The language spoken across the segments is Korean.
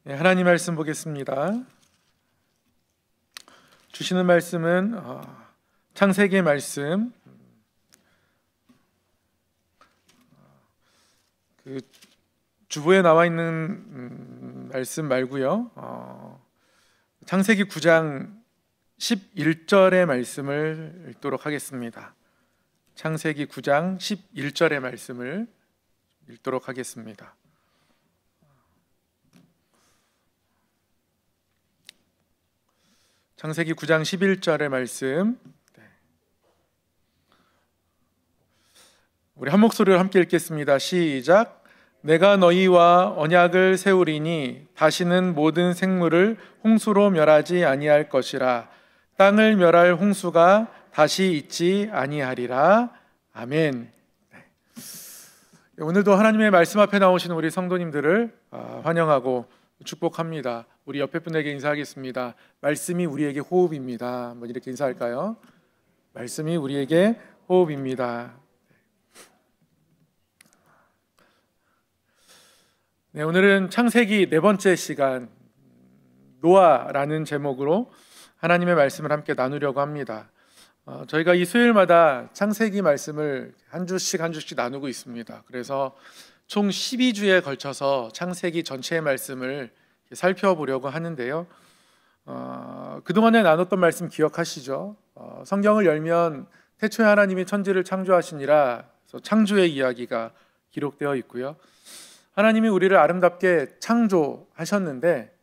네, 하나님 말씀 보겠습니다. 주시는 말씀은 창세기 말씀, 그 주보에 나와 있는 말씀 말고요. 창세기 9장 11절의 말씀을 읽도록 하겠습니다. 창세기 9장 11절의 말씀을 읽도록 하겠습니다. 창세기 9장 11절의 말씀, 우리 한 목소리로 함께 읽겠습니다. 시작. 내가 너희와 언약을 세우리니 다시는 모든 생물을 홍수로 멸하지 아니할 것이라. 땅을 멸할 홍수가 다시 있지 아니하리라. 아멘. 오늘도 하나님의 말씀 앞에 나오시는 우리 성도님들을 환영하고 축복합니다. 우리 옆에 분에게 인사하겠습니다. 말씀이 우리에게 호흡입니다. 한번 이렇게 인사할까요? 말씀이 우리에게 호흡입니다. 네, 오늘은 창세기 네 번째 시간 노아라는 제목으로 하나님의 말씀을 함께 나누려고 합니다. 저희가 이 수요일마다 창세기 말씀을 한 주씩 나누고 있습니다. 그래서 총 12주에 걸쳐서 창세기 전체의 말씀을 살펴보려고 하는데요. 그동안에 나눴던 말씀 기억하시죠? 성경을 열면 태초에 하나님이 천지를 창조하시니라, 그래서 창조의 이야기가 기록되어 있고요. 하나님이 우리를 아름답게 창조하셨는데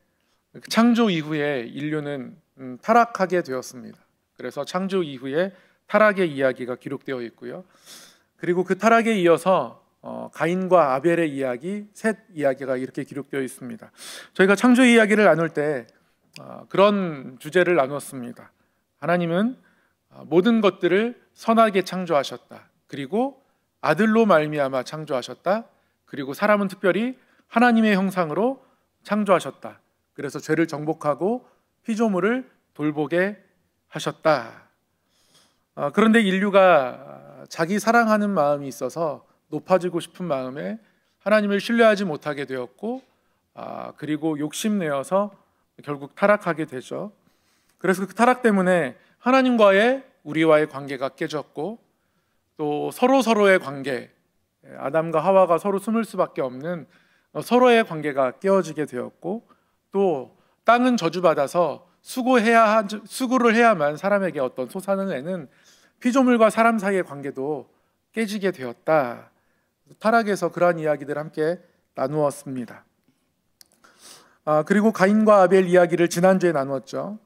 창조 이후에 인류는 타락하게 되었습니다. 그래서 창조 이후에 타락의 이야기가 기록되어 있고요. 그리고 그 타락에 이어서 가인과 아벨의 이야기, 셋 이야기가 이렇게 기록되어 있습니다. 저희가 창조 이야기를 나눌 때 그런 주제를 나눴습니다. 하나님은 모든 것들을 선하게 창조하셨다. 그리고 아들로 말미암아 창조하셨다. 그리고 사람은 특별히 하나님의 형상으로 창조하셨다. 그래서 죄를 정복하고 피조물을 돌보게 하셨다. 그런데 인류가 자기 사랑하는 마음이 있어서 높아지고 싶은 마음에 하나님을 신뢰하지 못하게 되었고, 그리고 욕심내어서 결국 타락하게 되죠. 그래서 그 타락 때문에 하나님과의 우리와의 관계가 깨졌고, 또 서로의 관계, 아담과 하와가 서로 숨을 수밖에 없는 서로의 관계가 깨어지게 되었고, 또 땅은 저주받아서 수고를 해야만 사람에게 어떤 소산을 내는 피조물과 사람 사이의 관계도 깨지게 되었다. 타락에서 그러한 이야기들을 함께 나누었습니다. 그리고 가인과 아벨 이야기를 지난주에 나누었죠.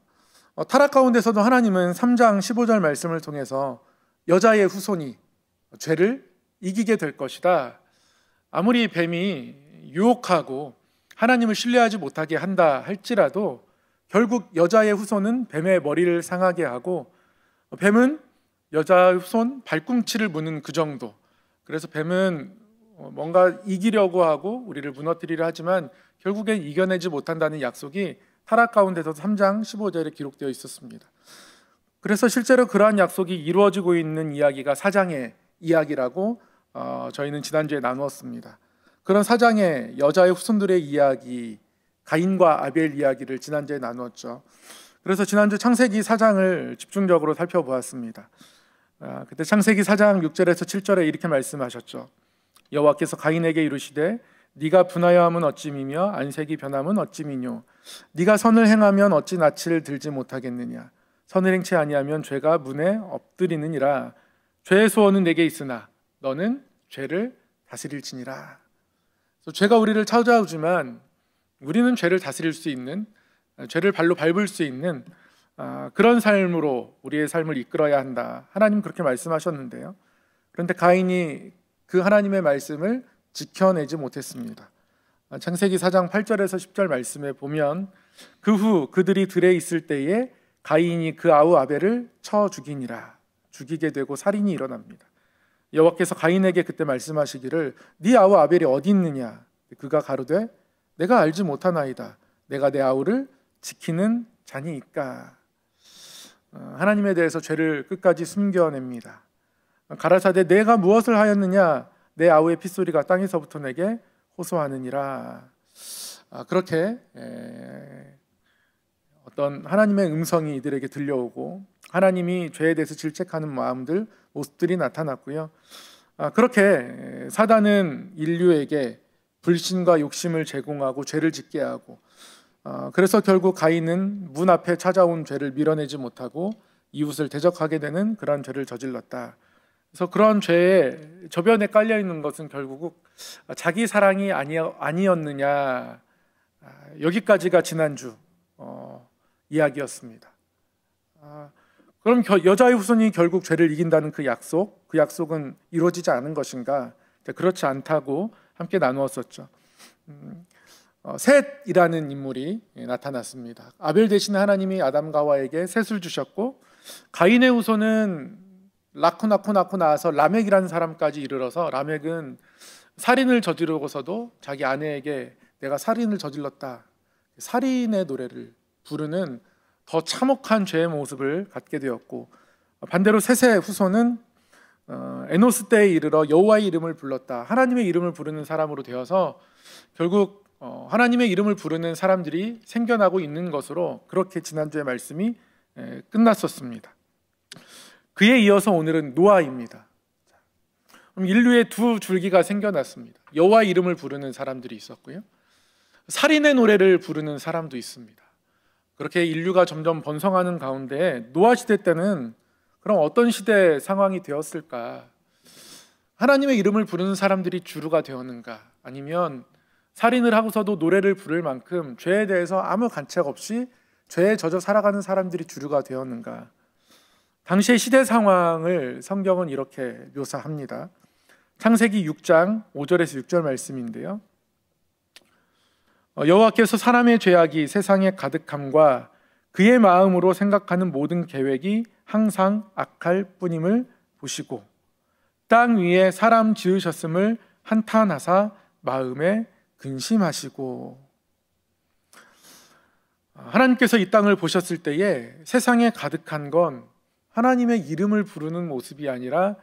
타락 가운데서도 하나님은 3장 15절 말씀을 통해서 여자의 후손이 죄를 이기게 될 것이다. 아무리 뱀이 유혹하고 하나님을 신뢰하지 못하게 한다 할지라도 결국 여자의 후손은 뱀의 머리를 상하게 하고, 뱀은 여자의 후손 발꿈치를 무는 그 정도. 그래서 뱀은 뭔가 이기려고 하고 우리를 무너뜨리려 하지만 결국엔 이겨내지 못한다는 약속이 타락 가운데서 3장 15절에 기록되어 있었습니다. 그래서 실제로 그러한 약속이 이루어지고 있는 이야기가 4장의 이야기라고 저희는 지난주에 나누었습니다. 그런 4장의 여자의 후손들의 이야기, 가인과 아벨 이야기를 지난주에 나누었죠. 그래서 지난주 창세기 4장을 집중적으로 살펴보았습니다. 그때 창세기 4장 6절에서 7절에 이렇게 말씀하셨죠. 여호와께서 가인에게 이르시되 네가 분하여함은 어찌미며 안색이 변함은 어찌미뇨. 네가 선을 행하면 어찌 낯을 들지 못하겠느냐. 선을 행치 아니하면 죄가 문에 엎드리느니라. 죄의 소원은 내게 있으나 너는 죄를 다스릴지니라. 그래서 죄가 우리를 찾아오지만 우리는 죄를 다스릴 수 있는, 죄를 발로 밟을 수 있는 그런 삶으로 우리의 삶을 이끌어야 한다. 하나님 그렇게 말씀하셨는데요. 그런데 가인이 그 하나님의 말씀을 지켜내지 못했습니다. 창세기 4장 8절에서 10절 말씀에 보면 그 후 그들이 들에 있을 때에 가인이 그 아우 아벨을 쳐 죽이니라. 죽이게 되고 살인이 일어납니다. 여호와께서 가인에게 그때 말씀하시기를 네 아우 아벨이 어디 있느냐. 그가 가로되 내가 알지 못하나이다. 내가 내 아우를 지키는 자니이까. 하나님에 대해서 죄를 끝까지 숨겨냅니다. 가라사대 내가 무엇을 하였느냐. 내 아우의 핏소리가 땅에서부터 내게 호소하느니라. 그렇게 어떤 하나님의 음성이 이들에게 들려오고 하나님이 죄에 대해서 질책하는 마음들, 모습들이 나타났고요. 그렇게 사단은 인류에게 불신과 욕심을 제공하고 죄를 짓게 하고, 그래서 결국 가인은 문 앞에 찾아온 죄를 밀어내지 못하고 이웃을 대적하게 되는 그런 죄를 저질렀다. 그래서 그런 죄의 저변에 깔려 있는 것은 결국 자기 사랑이 아니었느냐, 여기까지가 지난주 이야기였습니다. 그럼 여자의 후손이 결국 죄를 이긴다는 그 약속은 이루어지지 않은 것인가? 그렇지 않다고 함께 나누었었죠. 셋이라는 인물이 나타났습니다. 아벨 대신 하나님이 아담과 하와에게 셋을 주셨고, 가인의 후손은 낳고 나서 라멕이라는 사람까지 이르러서, 라멕은 살인을 저지르고서도 자기 아내에게 내가 살인을 저질렀다, 살인의 노래를 부르는 더 참혹한 죄의 모습을 갖게 되었고, 반대로 셋의 후손은 에노스 때에 이르러 여호와의 이름을 불렀다, 하나님의 이름을 부르는 사람으로 되어서 결국 하나님의 이름을 부르는 사람들이 생겨나고 있는 것으로 그렇게 지난주의 말씀이 끝났었습니다. 그에 이어서 오늘은 노아입니다. 그럼 인류의 두 줄기가 생겨났습니다. 여호와의 이름을 부르는 사람들이 있었고요, 살인의 노래를 부르는 사람도 있습니다. 그렇게 인류가 점점 번성하는 가운데 노아 시대 때는 그럼 어떤 시대 상황이 되었을까? 하나님의 이름을 부르는 사람들이 주류가 되었는가? 아니면 살인을 하고서도 노래를 부를 만큼 죄에 대해서 아무 간책 없이 죄에 젖어 살아가는 사람들이 주류가 되었는가? 당시의 시대 상황을 성경은 이렇게 묘사합니다. 창세기 6장 5절에서 6절 말씀인데요, 여호와께서 사람의 죄악이 세상에 가득함과 그의 마음으로 생각하는 모든 계획이 항상 악할 뿐임을 보시고 땅 위에 사람 지으셨음을 한탄하사 마음에 근심하시고. 하나님께서 이 땅을 보셨을 때에 세상에 가득한 건 하나님의 이름을 부르는 모습이 아니라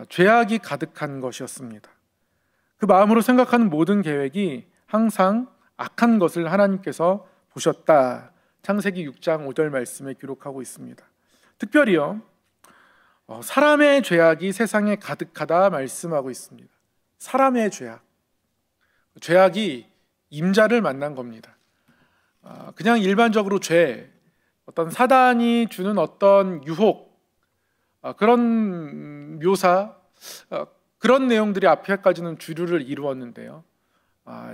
죄악이 가득한 것이었습니다. 그 마음으로 생각하는 모든 계획이 항상 악한 것을 하나님께서 보셨다. 창세기 6장 5절 말씀에 기록하고 있습니다. 특별히요, 사람의 죄악이 세상에 가득하다 말씀하고 있습니다. 사람의 죄악이 임자를 만난 겁니다. 그냥 일반적으로 어떤 사단이 주는 어떤 유혹, 그런 묘사, 그런 내용들이 앞에까지는 주류를 이루었는데요,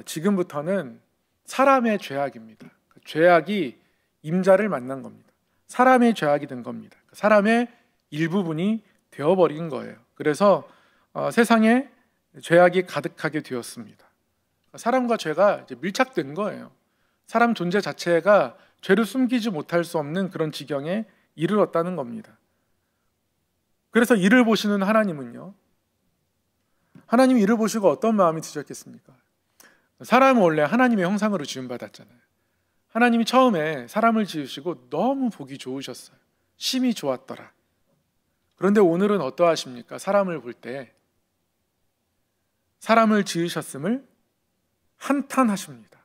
지금부터는 사람의 죄악입니다. 죄악이 임자를 만난 겁니다. 사람의 죄악이 된 겁니다. 사람의 일부분이 되어버린 거예요. 그래서 세상에 죄악이 가득하게 되었습니다. 사람과 죄가 이제 밀착된 거예요. 사람 존재 자체가 죄를 숨기지 못할 수 없는 그런 지경에 이르렀다는 겁니다. 그래서 이를 보시는 하나님은요, 하나님이 이를 보시고 어떤 마음이 드셨겠습니까? 사람은 원래 하나님의 형상으로 지음받았잖아요. 하나님이 처음에 사람을 지으시고 너무 보기 좋으셨어요. 심히 좋았더라. 그런데 오늘은 어떠하십니까? 사람을 볼 때 사람을 지으셨음을 한탄하십니다.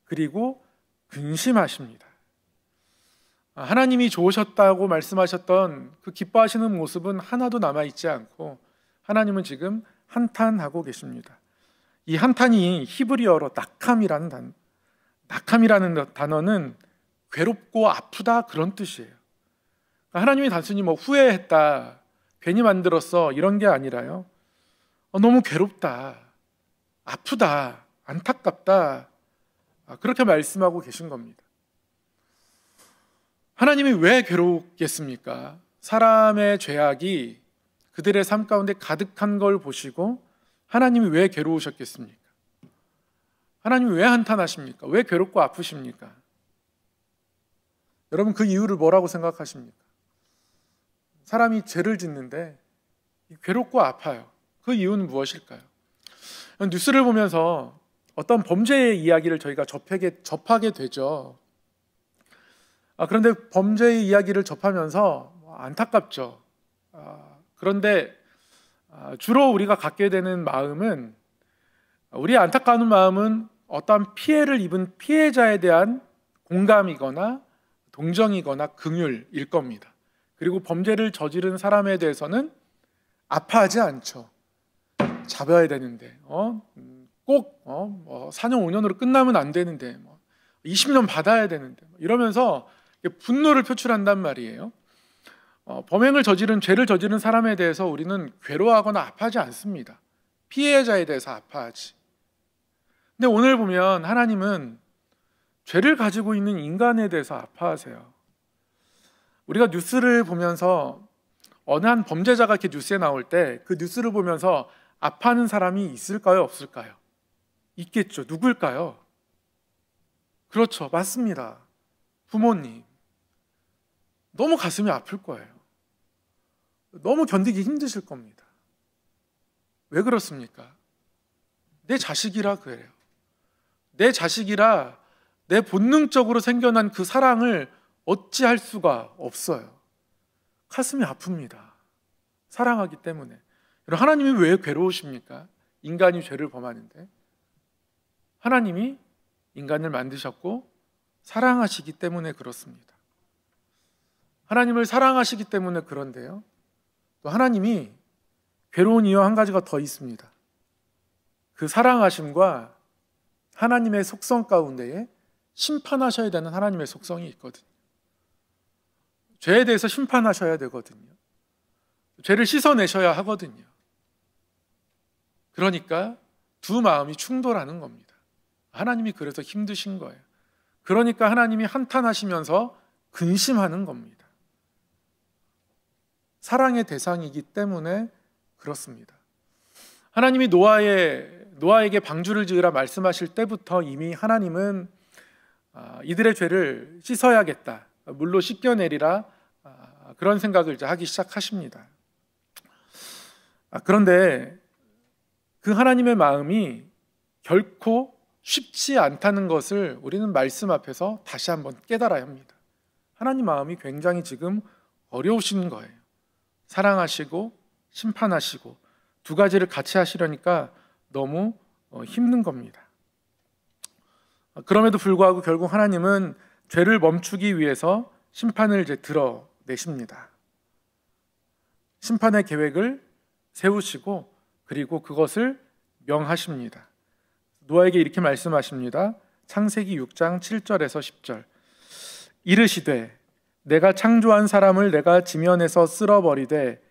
그리고 근심하십니다. 하나님이 좋으셨다고 말씀하셨던 그 기뻐하시는 모습은 하나도 남아있지 않고 하나님은 지금 한탄하고 계십니다. 이 한탄이 히브리어로 낙함이라는 단어는 괴롭고 아프다, 그런 뜻이에요. 하나님이 단순히 후회했다, 괜히 만들었어, 이런 게 아니라요, 너무 괴롭다, 아프다, 안타깝다, 그렇게 말씀하고 계신 겁니다. 하나님이 왜 괴롭겠습니까? 사람의 죄악이 그들의 삶 가운데 가득한 걸 보시고 하나님이 왜 괴로우셨겠습니까? 하나님이 왜 한탄하십니까? 왜 괴롭고 아프십니까? 여러분, 그 이유를 뭐라고 생각하십니까? 사람이 죄를 짓는데 괴롭고 아파요. 그 이유는 무엇일까요? 뉴스를 보면서 어떤 범죄의 이야기를 저희가 접하게 되죠. 그런데 범죄의 이야기를 접하면서 안타깝죠. 그런데 주로 우리가 갖게 되는 마음은, 우리의 안타까운 마음은 어떠한 피해를 입은 피해자에 대한 공감이거나 동정이거나 긍휼일 겁니다. 그리고 범죄를 저지른 사람에 대해서는 아파하지 않죠. 잡아야 되는데 꼭 4년 5년으로 끝나면 안 되는데 20년 받아야 되는데 이러면서 분노를 표출한단 말이에요. 범행을 저지른 죄를 저지른 사람에 대해서 우리는 괴로워하거나 아파하지 않습니다. 피해자에 대해서 아파하지. 근데 오늘 보면 하나님은 죄를 가지고 있는 인간에 대해서 아파하세요. 우리가 뉴스를 보면서 어느 한 범죄자가 이렇게 뉴스에 나올 때 그 뉴스를 보면서 아파하는 사람이 있을까요? 없을까요? 있겠죠. 누굴까요? 그렇죠. 맞습니다. 부모님. 너무 가슴이 아플 거예요. 너무 견디기 힘드실 겁니다. 왜 그렇습니까? 내 자식이라 그래요. 내 자식이라 내 본능적으로 생겨난 그 사랑을 어찌할 수가 없어요. 가슴이 아픕니다. 사랑하기 때문에. 하나님이 왜 괴로우십니까? 인간이 죄를 범하는데. 하나님이 인간을 만드셨고 사랑하시기 때문에 그렇습니다. 하나님을 사랑하시기 때문에 그런데요. 또 하나님이 괴로운 이유 한 가지가 더 있습니다. 그 사랑하심과 하나님의 속성 가운데에 심판하셔야 되는 하나님의 속성이 있거든요. 죄에 대해서 심판하셔야 되거든요. 죄를 씻어내셔야 하거든요. 그러니까 두 마음이 충돌하는 겁니다. 하나님이 그래서 힘드신 거예요. 그러니까 하나님이 한탄하시면서 근심하는 겁니다. 사랑의 대상이기 때문에 그렇습니다. 하나님이 노아에게 방주를 지으라 말씀하실 때부터 이미 하나님은 이들의 죄를 씻어야겠다, 물로 씻겨내리라, 그런 생각을 이제 하기 시작하십니다. 그런데 그 하나님의 마음이 결코 쉽지 않다는 것을 우리는 말씀 앞에서 다시 한번 깨달아야 합니다. 하나님 마음이 굉장히 지금 어려우신 거예요. 사랑하시고 심판하시고 두 가지를 같이 하시려니까 너무 힘든 겁니다. 그럼에도 불구하고 결국 하나님은 죄를 멈추기 위해서 심판을 이제 드러내십니다. 심판의 계획을 세우시고 그리고 그것을 명하십니다. 노아에게 이렇게 말씀하십니다. 창세기 6장 7절에서 10절. 이르시되 내가 창조한 사람을 내가 지면에서 쓸어버리되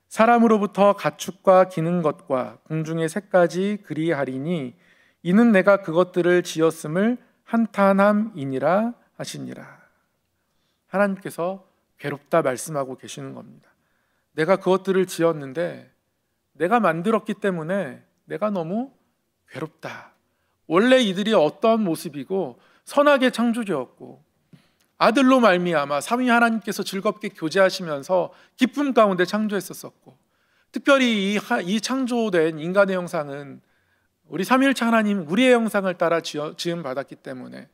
사람으로부터 가축과 기는 것과 공중의 새까지 그리하리니 이는 내가 그것들을 지었음을 한탄함이니라 하시니라. 하나님께서 괴롭다 말씀하고 계시는 겁니다. 내가 그것들을 지었는데 내가 만들었기 때문에 내가 너무 괴롭다. 원래 이들이 어떤 모습이고 선하게 창조되었고 아들로 말미암아 삼위 하나님께서 즐겁게 교제하시면서 기쁨 가운데 창조했었고, 특별히 이 창조된 인간의 형상은 우리 삼위일체 하나님 우리의 형상을 따라 지음 받았기 때문에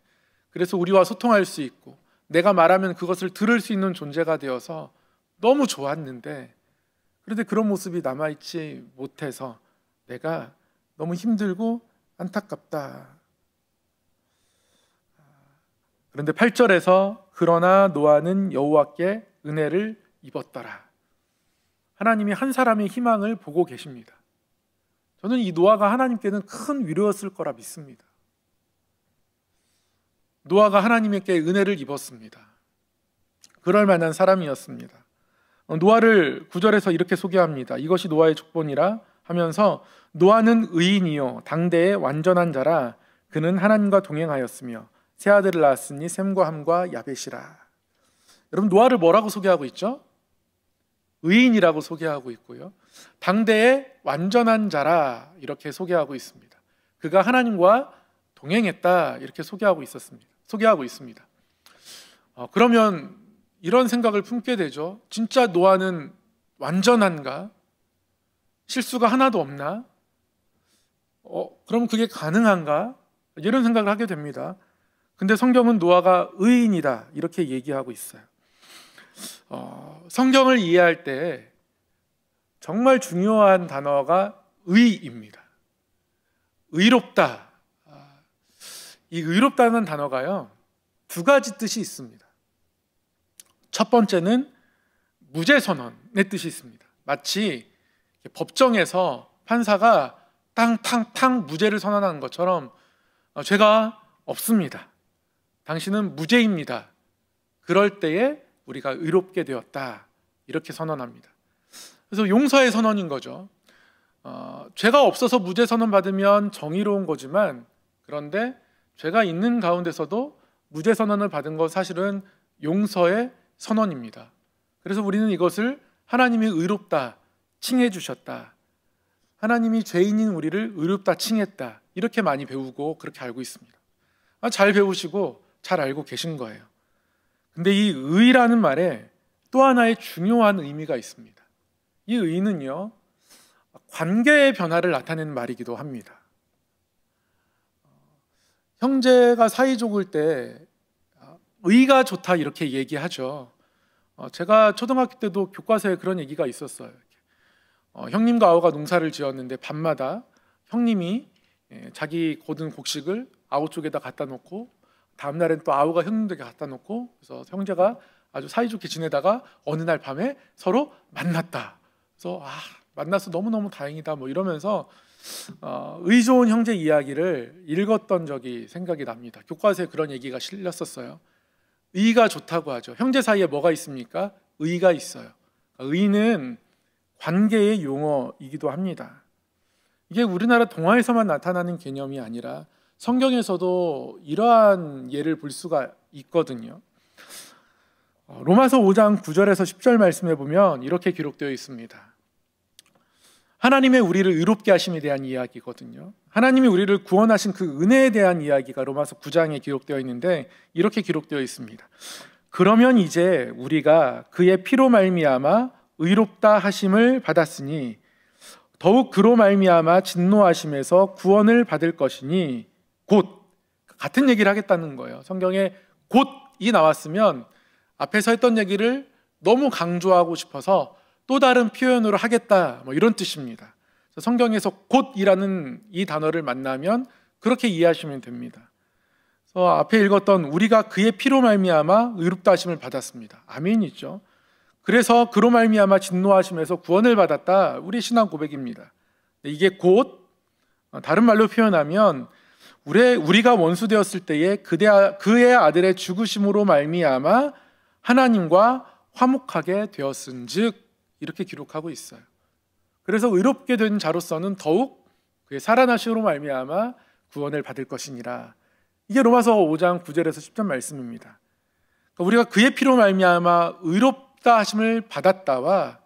그래서 우리와 소통할 수 있고 내가 말하면 그것을 들을 수 있는 존재가 되어서 너무 좋았는데, 그런데 그런 모습이 남아있지 못해서 내가 너무 힘들고 안타깝다. 그런데 8절에서 그러나 노아는 여호와께 은혜를 입었더라. 하나님이 한 사람의 희망을 보고 계십니다. 저는 이 노아가 하나님께는 큰 위로였을 거라 믿습니다. 노아가 하나님께 은혜를 입었습니다. 그럴 만한 사람이었습니다. 노아를 9절에서 이렇게 소개합니다. 이것이 노아의 족본이라 하면서 노아는 의인이요 당대의 완전한 자라. 그는 하나님과 동행하였으며 세 아들을 낳았으니 셈과 함과 야벳이라. 여러분, 노아를 뭐라고 소개하고 있죠? 의인이라고 소개하고 있고요, 당대의 완전한 자라 이렇게 소개하고 있습니다. 그가 하나님과 동행했다 이렇게 소개하고 있습니다. 그러면 이런 생각을 품게 되죠. 진짜 노아는 완전한가? 실수가 하나도 없나? 그럼 그게 가능한가? 이런 생각을 하게 됩니다. 근데 성경은 노아가 의인이다 이렇게 얘기하고 있어요. 성경을 이해할 때 정말 중요한 단어가 의입니다. 의롭다. 이 의롭다는 단어가요, 두 가지 뜻이 있습니다. 첫 번째는 무죄 선언의 뜻이 있습니다. 마치 법정에서 판사가 탕탕탕 무죄를 선언하는 것처럼 죄가 없습니다. 당신은 무죄입니다. 그럴 때에 우리가 의롭게 되었다. 이렇게 선언합니다. 그래서 용서의 선언인 거죠. 죄가 없어서 무죄 선언 받으면 정의로운 거지만, 그런데 죄가 있는 가운데서도 무죄 선언을 받은 것 사실은 용서의 선언입니다. 그래서 우리는 이것을 하나님이 의롭다 칭해 주셨다, 하나님이 죄인인 우리를 의롭다 칭했다, 이렇게 많이 배우고 그렇게 알고 있습니다. 잘 배우시고 잘 알고 계신 거예요. 근데 이 의라는 말에 또 하나의 중요한 의미가 있습니다. 이 의는요, 관계의 변화를 나타내는 말이기도 합니다. 형제가 사이좋을 때 의가 좋다 이렇게 얘기하죠. 제가 초등학교 때도 교과서에 그런 얘기가 있었어요. 형님과 아우가 농사를 지었는데 밤마다 형님이 자기 거둔 곡식을 아우 쪽에다 갖다 놓고, 다음 날엔 또 아우가 형님에게 갖다 놓고, 그래서 형제가 아주 사이좋게 지내다가 어느 날 밤에 서로 만났다. 그래서 만나서 너무너무 다행이다 뭐 이러면서 의 좋은 형제 이야기를 읽었던 적이 생각이 납니다. 교과서에 그런 얘기가 실렸었어요. 의가 좋다고 하죠. 형제 사이에 뭐가 있습니까? 의가 있어요. 의는 관계의 용어이기도 합니다. 이게 우리나라 동화에서만 나타나는 개념이 아니라 성경에서도 이러한 예를 볼 수가 있거든요. 로마서 5장 9절에서 10절 말씀에 보면 이렇게 기록되어 있습니다. 하나님의 우리를 의롭게 하심에 대한 이야기거든요. 하나님이 우리를 구원하신 그 은혜에 대한 이야기가 로마서 9장에 기록되어 있는데 이렇게 기록되어 있습니다. 그러면 이제 우리가 그의 피로 말미암아 의롭다 하심을 받았으니 더욱 그로 말미암아 진노하심에서 구원을 받을 것이니, 곧, 같은 얘기를 하겠다는 거예요. 성경에 곧이 나왔으면 앞에서 했던 얘기를 너무 강조하고 싶어서 또 다른 표현으로 하겠다, 뭐 이런 뜻입니다. 성경에서 곧이라는 이 단어를 만나면 그렇게 이해하시면 됩니다. 그래서 앞에 읽었던 우리가 그의 피로 말미암아 의롭다 하심을 받았습니다. 아멘이죠. 그래서 그로 말미암아 진노하심에서 구원을 받았다, 우리 신앙 고백입니다. 이게 곧, 다른 말로 표현하면 우리가 원수 되었을 때에 그의 아들의 죽으심으로 말미암아 하나님과 화목하게 되었은즉, 이렇게 기록하고 있어요. 그래서 의롭게 된 자로서는 더욱 그의 살아나심으로 말미암아 구원을 받을 것이니라. 이게 로마서 5장 9절에서 10절 말씀입니다. 그러니까 우리가 그의 피로 말미암아 의롭다 하심을 받았다와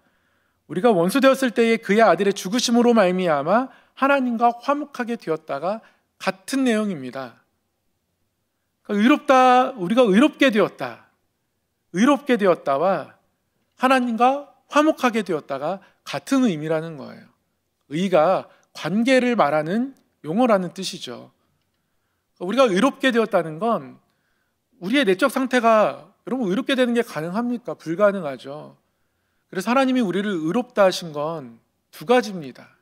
우리가 원수 되었을 때에 그의 아들의 죽으심으로 말미암아 하나님과 화목하게 되었다가 같은 내용입니다. 그러니까 우리가 의롭게 되었다와 하나님과 화목하게 되었다가 같은 의미라는 거예요. 의가 관계를 말하는 용어라는 뜻이죠. 우리가 의롭게 되었다는 건 우리의 내적 상태가, 여러분, 의롭게 되는 게 가능합니까? 불가능하죠. 그래서 하나님이 우리를 의롭다 하신 건 두 가지입니다.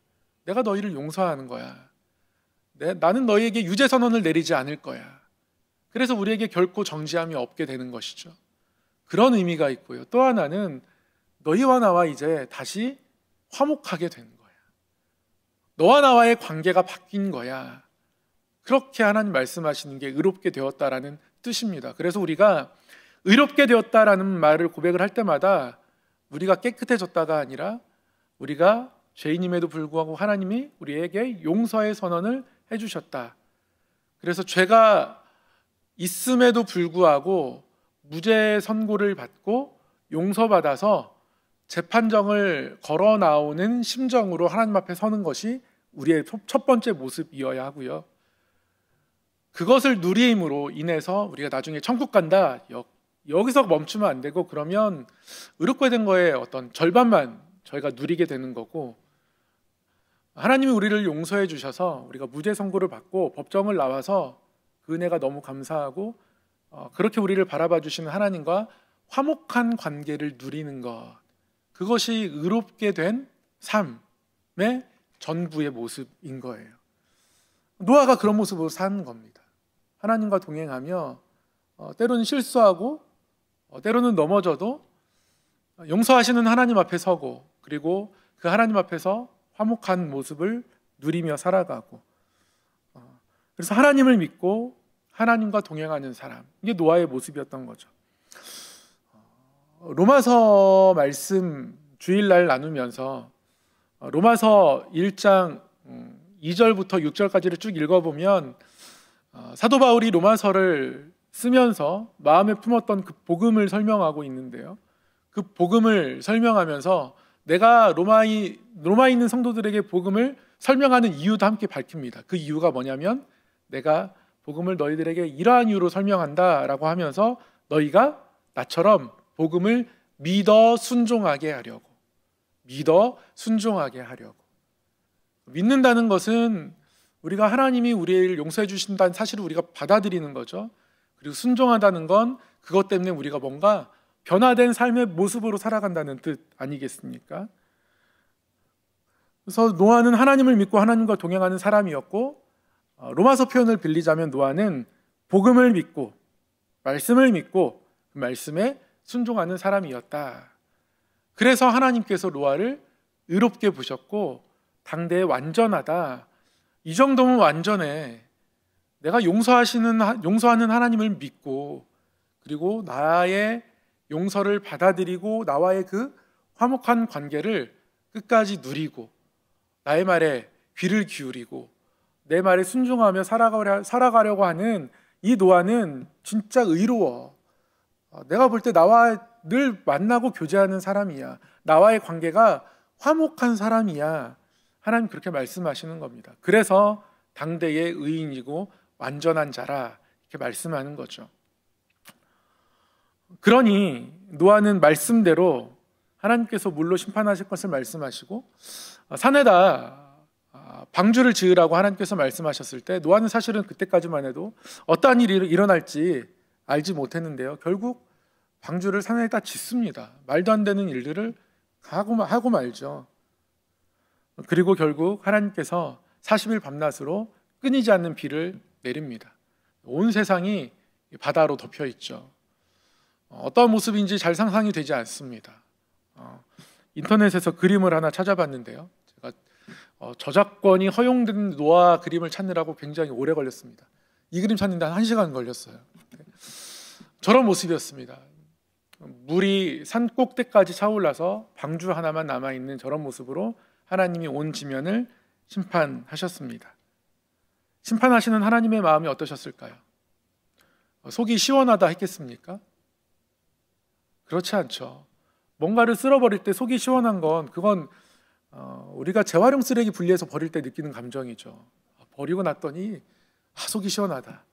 내가 너희를 용서하는 거야. 나는 너희에게 유죄 선언을 내리지 않을 거야. 그래서 우리에게 결코 정죄함이 없게 되는 것이죠. 그런 의미가 있고요. 또 하나는 너희와 나와 이제 다시 화목하게 된 거야. 너와 나와의 관계가 바뀐 거야. 그렇게 하나님 말씀하시는 게 의롭게 되었다라는 뜻입니다. 그래서 우리가 의롭게 되었다라는 말을 고백을 할 때마다 우리가 깨끗해졌다가 아니라 우리가 죄인임에도 불구하고 하나님이 우리에게 용서의 선언을 해주셨다. 그래서 죄가 있음에도 불구하고 무죄 선고를 받고 용서받아서 재판정을 걸어 나오는 심정으로 하나님 앞에 서는 것이 우리의 첫 번째 모습이어야 하고요. 그것을 누림으로 인해서 우리가 나중에 천국 간다, 여기서 멈추면 안 되고, 그러면 의롭게 된 거에 어떤 절반만 저희가 누리게 되는 거고, 하나님이 우리를 용서해 주셔서 우리가 무죄 선고를 받고 법정을 나와서 그 은혜가 너무 감사하고, 그렇게 우리를 바라봐 주시는 하나님과 화목한 관계를 누리는 것, 그것이 의롭게 된 삶의 전부의 모습인 거예요. 노아가 그런 모습으로 사는 겁니다. 하나님과 동행하며 때로는 실수하고 때로는 넘어져도 용서하시는 하나님 앞에 서고, 그리고 그 하나님 앞에서 화목한 모습을 누리며 살아가고, 그래서 하나님을 믿고 하나님과 동행하는 사람, 이게 노아의 모습이었던 거죠. 로마서 말씀 주일날 나누면서 로마서 1장 2절부터 6절까지를 쭉 읽어보면 사도 바울이 로마서를 쓰면서 마음에 품었던 그 복음을 설명하고 있는데요, 그 복음을 설명하면서 내가 로마에 있는 성도들에게 복음을 설명하는 이유도 함께 밝힙니다. 그 이유가 뭐냐면, 내가 복음을 너희들에게 이러한 이유로 설명한다라고 하면서 너희가 나처럼 복음을 믿어 순종하게 하려고, 믿는다는 것은 우리가 하나님이 우리를 용서해 주신다는 사실을 우리가 받아들이는 거죠. 그리고 순종하다는 건 그것 때문에 우리가 뭔가 변화된 삶의 모습으로 살아간다는 뜻 아니겠습니까? 그래서 노아는 하나님을 믿고 하나님과 동행하는 사람이었고, 로마서 표현을 빌리자면 노아는 복음을 믿고 말씀을 믿고 그 말씀에 순종하는 사람이었다. 그래서 하나님께서 노아를 의롭게 보셨고 당대에 완전하다, 이 정도면 완전해, 내가 용서하는 하나님을 믿고 그리고 나의 용서를 받아들이고 나와의 그 화목한 관계를 끝까지 누리고 나의 말에 귀를 기울이고 내 말에 순종하며 살아가려고 하는 이 노아는 진짜 의로워. 내가 볼 때 나와 늘 만나고 교제하는 사람이야. 나와의 관계가 화목한 사람이야. 하나님 그렇게 말씀하시는 겁니다. 그래서 당대의 의인이고 완전한 자라 이렇게 말씀하는 거죠. 그러니 노아는 말씀대로 하나님께서 물로 심판하실 것을 말씀하시고 산에다 방주를 지으라고 하나님께서 말씀하셨을 때 노아는 사실은 그때까지만 해도 어떠한 일이 일어날지 알지 못했는데요, 결국 방주를 산에다 짓습니다. 말도 안 되는 일들을 하고 말죠. 그리고 결국 하나님께서 40일 밤낮으로 끊이지 않는 비를 내립니다. 온 세상이 바다로 덮여 있죠. 어떤 모습인지 잘 상상이 되지 않습니다. 인터넷에서 그림을 하나 찾아봤는데요, 제가 저작권이 허용된 노아 그림을 찾느라고 굉장히 오래 걸렸습니다. 이 그림 찾는데 한 1시간 걸렸어요. 저런 모습이었습니다. 물이 산 꼭대까지 차올라서 방주 하나만 남아있는 저런 모습으로 하나님이 온 지면을 심판하셨습니다. 심판하시는 하나님의 마음이 어떠셨을까요? 속이 시원하다 했겠습니까? 그렇지 않죠. 뭔가를 쓸어버릴 때 속이 시원한 건 그건 우리가 재활용 쓰레기 분리해서 버릴 때 느끼는 감정이죠. 버리고 났더니 속이 시원하다.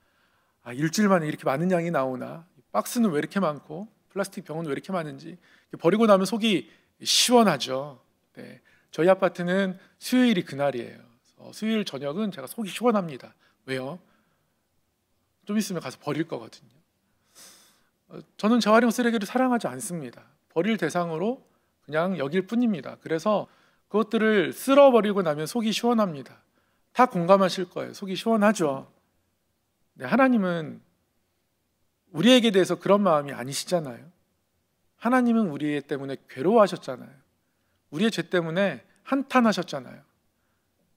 일주일 만에 이렇게 많은 양이 나오나, 박스는 왜 이렇게 많고 플라스틱 병은 왜 이렇게 많은지, 버리고 나면 속이 시원하죠. 네. 저희 아파트는 수요일이 그날이에요. 수요일 저녁은 제가 속이 시원합니다. 왜요? 좀 있으면 가서 버릴 거거든요. 저는 재활용 쓰레기를 사랑하지 않습니다. 버릴 대상으로 그냥 여길 뿐입니다. 그래서 그것들을 쓸어버리고 나면 속이 시원합니다. 다 공감하실 거예요. 속이 시원하죠. 네, 하나님은 우리에게 대해서 그런 마음이 아니시잖아요. 하나님은 우리 때문에 괴로워하셨잖아요. 우리의 죄 때문에 한탄하셨잖아요.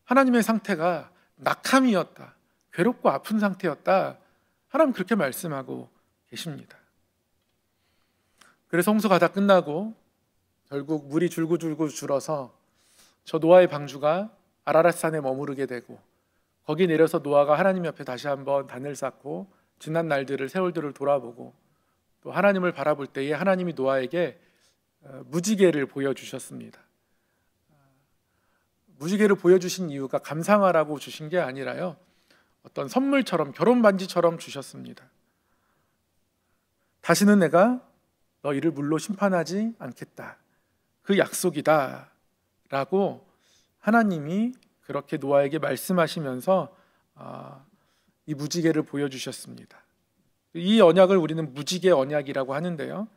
하나님의 상태가 낙함이었다, 괴롭고 아픈 상태였다, 하나님 그렇게 말씀하고 계십니다. 그래서 홍수가 다 끝나고 결국 물이 줄고 줄어서 저 노아의 방주가 아라랏산에 머무르게 되고, 거기 내려서 노아가 하나님 옆에 다시 한번 단을 쌓고 지난 날들을, 세월들을 돌아보고 또 하나님을 바라볼 때에 하나님이 노아에게 무지개를 보여주셨습니다. 무지개를 보여주신 이유가 감상하라고 주신 게 아니라요, 어떤 선물처럼, 결혼 반지처럼 주셨습니다. 다시는 내가 너희를 물로 심판하지 않겠다, 그 약속이다 라고 하나님이 그렇게 노아에게 말씀하시면서 이 무지개를 보여주셨습니다. 이 언약을 우리는 무지개 언약이라고 하는데요,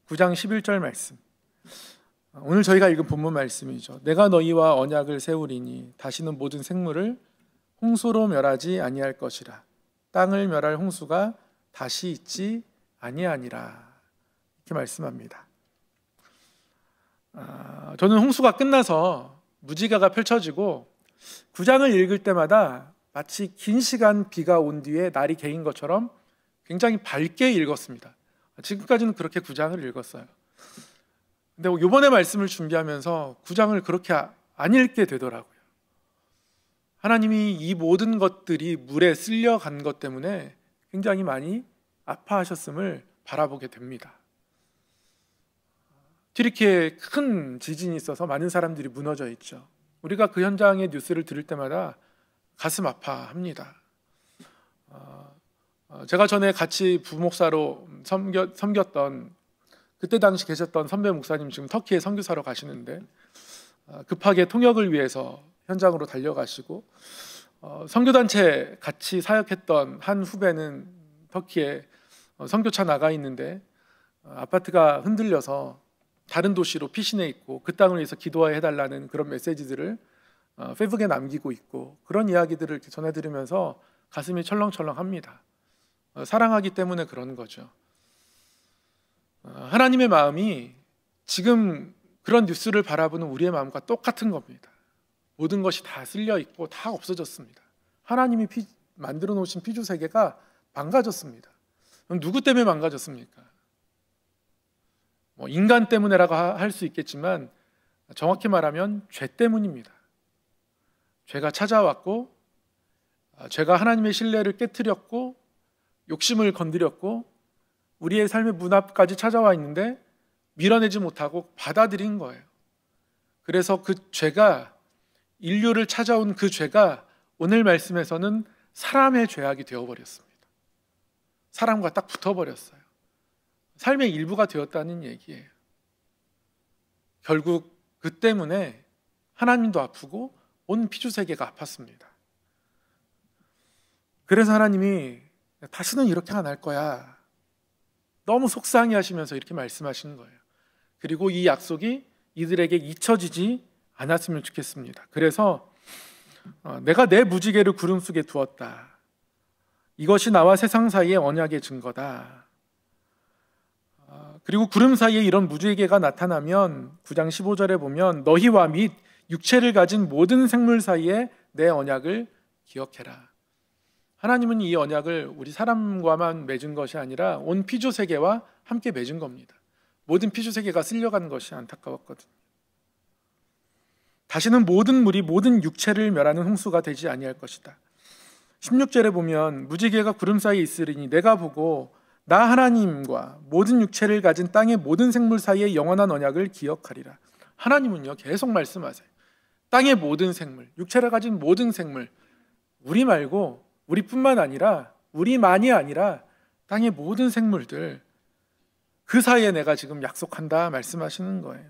9장 11절 말씀, 오늘 저희가 읽은 본문 말씀이죠. 내가 너희와 언약을 세우리니 다시는 모든 생물을 홍수로 멸하지 아니할 것이라. 땅을 멸할 홍수가 다시 있지 아니하니라. 이렇게 말씀합니다. 저는 홍수가 끝나서 무지개가 펼쳐지고 9장을 읽을 때마다 마치 긴 시간 비가 온 뒤에 날이 개인 것처럼 굉장히 밝게 읽었습니다. 지금까지는 그렇게 9장을 읽었어요. 근데 이번에 말씀을 준비하면서 9장을 그렇게 안 읽게 되더라고요. 하나님이 이 모든 것들이 물에 쓸려간 것 때문에 굉장히 많이 아파하셨음을 바라보게 됩니다. 튀르키예에 큰 지진이 있어서 많은 사람들이 무너져 있죠. 우리가 그 현장의 뉴스를 들을 때마다 가슴 아파합니다. 제가 전에 같이 부목사로 섬겼던 그때 당시 계셨던 선배 목사님 지금 터키에 선교사로 가시는데 급하게 통역을 위해서 현장으로 달려가시고 선교단체 같이 사역했던 한 후배는 터키에 선교차 나가 있는데 아파트가 흔들려서 다른 도시로 피신해 있고 그 땅을 위해서 기도해달라는 그런 메시지들을 페이스북에 남기고 있고 그런 이야기들을 이렇게 전해 들으면서 가슴이 철렁철렁합니다. 사랑하기 때문에 그런 거죠. 하나님의 마음이 지금 그런 뉴스를 바라보는 우리의 마음과 똑같은 겁니다. 모든 것이 다 쓸려 있고 다 없어졌습니다. 하나님이 만들어 놓으신 피조 세계가 망가졌습니다. 그럼 누구 때문에 망가졌습니까? 인간 때문에라고 할 수 있겠지만 정확히 말하면 죄 때문입니다. 죄가 찾아왔고 죄가 하나님의 신뢰를 깨트렸고 욕심을 건드렸고 우리의 삶의 문 앞까지 찾아와 있는데 밀어내지 못하고 받아들인 거예요. 그래서 그 죄가 인류를 찾아온 그 죄가 오늘 말씀에서는 사람의 죄악이 되어버렸습니다. 사람과 딱 붙어버렸어요. 삶의 일부가 되었다는 얘기예요. 결국 그 때문에 하나님도 아프고 온 피조세계가 아팠습니다. 그래서 하나님이 다시는 이렇게 안 할 거야. 너무 속상해 하시면서 이렇게 말씀하시는 거예요. 그리고 이 약속이 이들에게 잊혀지지 않았으면 좋겠습니다. 그래서 내가 내 무지개를 구름 속에 두었다. 이것이 나와 세상 사이의 언약의 증거다. 그리고 구름 사이에 이런 무지개가 나타나면 9장 15절에 보면 너희와 및 육체를 가진 모든 생물 사이에 내 언약을 기억해라. 하나님은 이 언약을 우리 사람과만 맺은 것이 아니라 온 피조세계와 함께 맺은 겁니다. 모든 피조세계가 쓸려간 것이 안타까웠거든요. 다시는 모든 물이 모든 육체를 멸하는 홍수가 되지 아니할 것이다. 16절에 보면 무지개가 구름 사이에 있으리니 내가 보고 나 하나님과 모든 육체를 가진 땅의 모든 생물 사이의 영원한 언약을 기억하리라. 하나님은요 계속 말씀하세요. 땅의 모든 생물, 육체를 가진 모든 생물, 우리 말고 우리뿐만 아니라 우리만이 아니라 땅의 모든 생물들 그 사이에 내가 지금 약속한다 말씀하시는 거예요.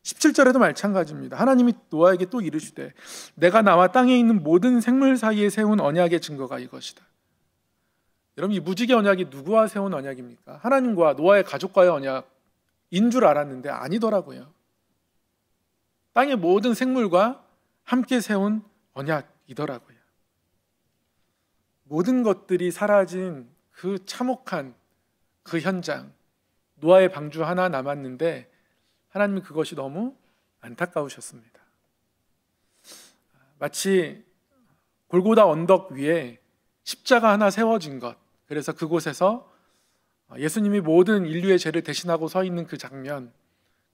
17절에도 마찬가지입니다. 하나님이 노아에게 또 이르시되 내가 나와 땅에 있는 모든 생물 사이에 세운 언약의 증거가 이것이다. 여러분 이 무지개 언약이 누구와 세운 언약입니까? 하나님과 노아의 가족과의 언약인 줄 알았는데 아니더라고요. 땅의 모든 생물과 함께 세운 언약이더라고요. 모든 것들이 사라진 그 참혹한 그 현장, 노아의 방주 하나 남았는데 하나님은 그것이 너무 안타까우셨습니다. 마치 골고다 언덕 위에 십자가 하나 세워진 것, 그래서 그곳에서 예수님이 모든 인류의 죄를 대신하고 서 있는 그 장면,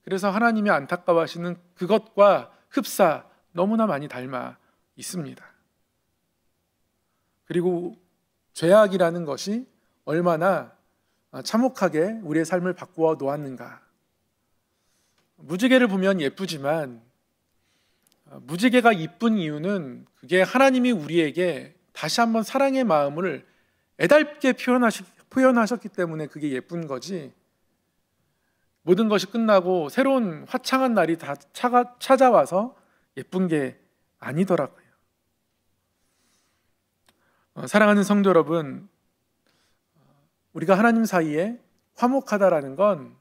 그래서 하나님이 안타까워하시는 그것과 흡사 너무나 많이 닮아 있습니다. 그리고 죄악이라는 것이 얼마나 참혹하게 우리의 삶을 바꾸어 놓았는가. 무지개를 보면 예쁘지만 무지개가 이쁜 이유는 그게 하나님이 우리에게 다시 한번 사랑의 마음을 애달게 표현하셨기 때문에 그게 예쁜 거지, 모든 것이 끝나고 새로운 화창한 날이 다 찾아와서 예쁜 게 아니더라고요. 사랑하는 성도 여러분, 우리가 하나님 사이에 화목하다라는 건